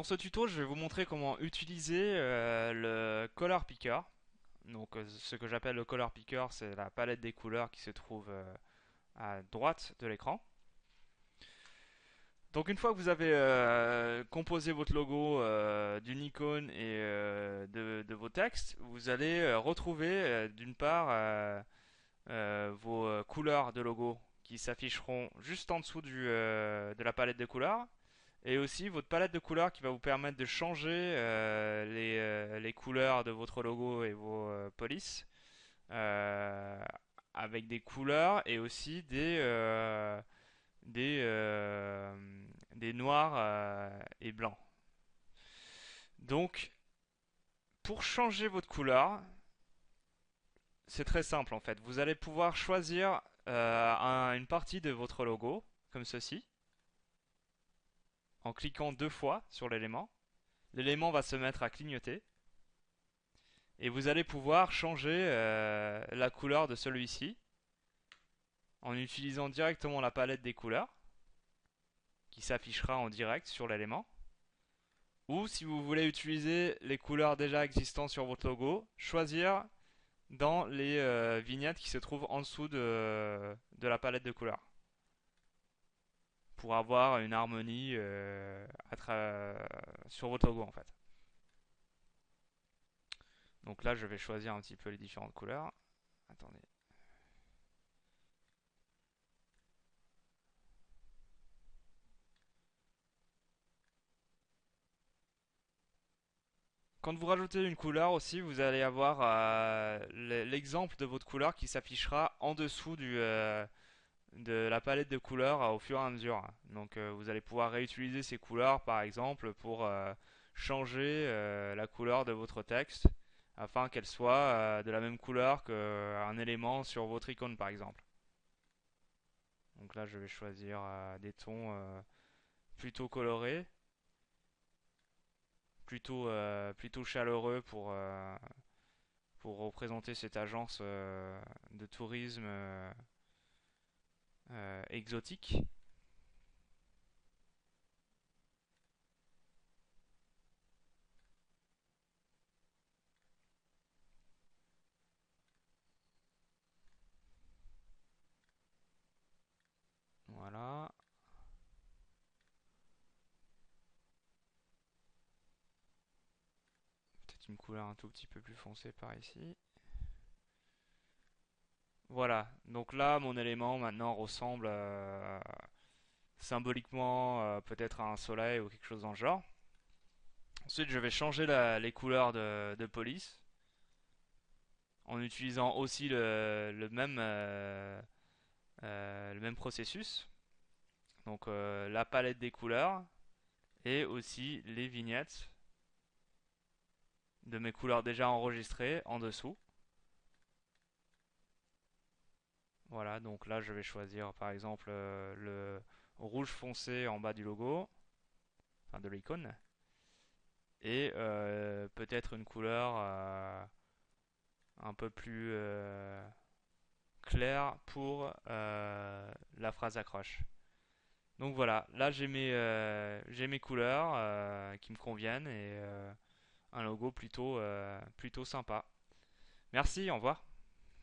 ce tuto, je vais vous montrer comment utiliser le Color Picker. Donc, ce que j'appelle le Color Picker, c'est la palette des couleurs qui se trouve à droite de l'écran. Donc, une fois que vous avez composé votre logo d'une icône et de vos textes, vous allez retrouver d'une part vos couleurs de logo qui s'afficheront juste en dessous de la palette de couleurs et aussi votre palette de couleurs qui va vous permettre de changer les couleurs de votre logo et vos polices euh, avec des couleurs et aussi des, euh, des noirs et blancs. Donc, pour changer votre couleur, c'est très simple en fait. Vous allez pouvoir choisir une partie de votre logo, comme ceci, en cliquant deux fois sur l'élément. L'élément va se mettre à clignoter et vous allez pouvoir changer la couleur de celui-ci en utilisant directement la palette des couleurs qui s'affichera en direct sur l'élément. Ou si vous voulez utiliser les couleurs déjà existantes sur votre logo, choisir dans les vignettes qui se trouvent en dessous de la palette de couleurs pour avoir une harmonie sur votre logo en fait. Donc là, je vais choisir un petit peu les différentes couleurs. Attendez. Quand vous rajoutez une couleur aussi, vous allez avoir l'exemple de votre couleur qui s'affichera en dessous de la palette de couleurs au fur et à mesure. Donc vous allez pouvoir réutiliser ces couleurs par exemple pour changer la couleur de votre texte afin qu'elle soit de la même couleur qu'un élément sur votre icône par exemple. Donc là je vais choisir des tons plutôt colorés, plutôt chaleureux pour représenter cette agence de tourisme exotique. Voilà. Peut-être une couleur un tout petit peu plus foncée par ici. Voilà, donc là mon élément maintenant ressemble symboliquement peut-être à un soleil ou quelque chose dans le genre. Ensuite je vais changer les couleurs de police en utilisant aussi le même processus. Donc la palette des couleurs et aussi les vignettes de mes couleurs déjà enregistrées en dessous. Voilà, donc là je vais choisir par exemple le rouge foncé en bas du logo, enfin de l'icône, et peut-être une couleur un peu plus claire pour la phrase accroche. Donc voilà, là j'ai mes couleurs qui me conviennent et un logo plutôt sympa. Merci, au revoir.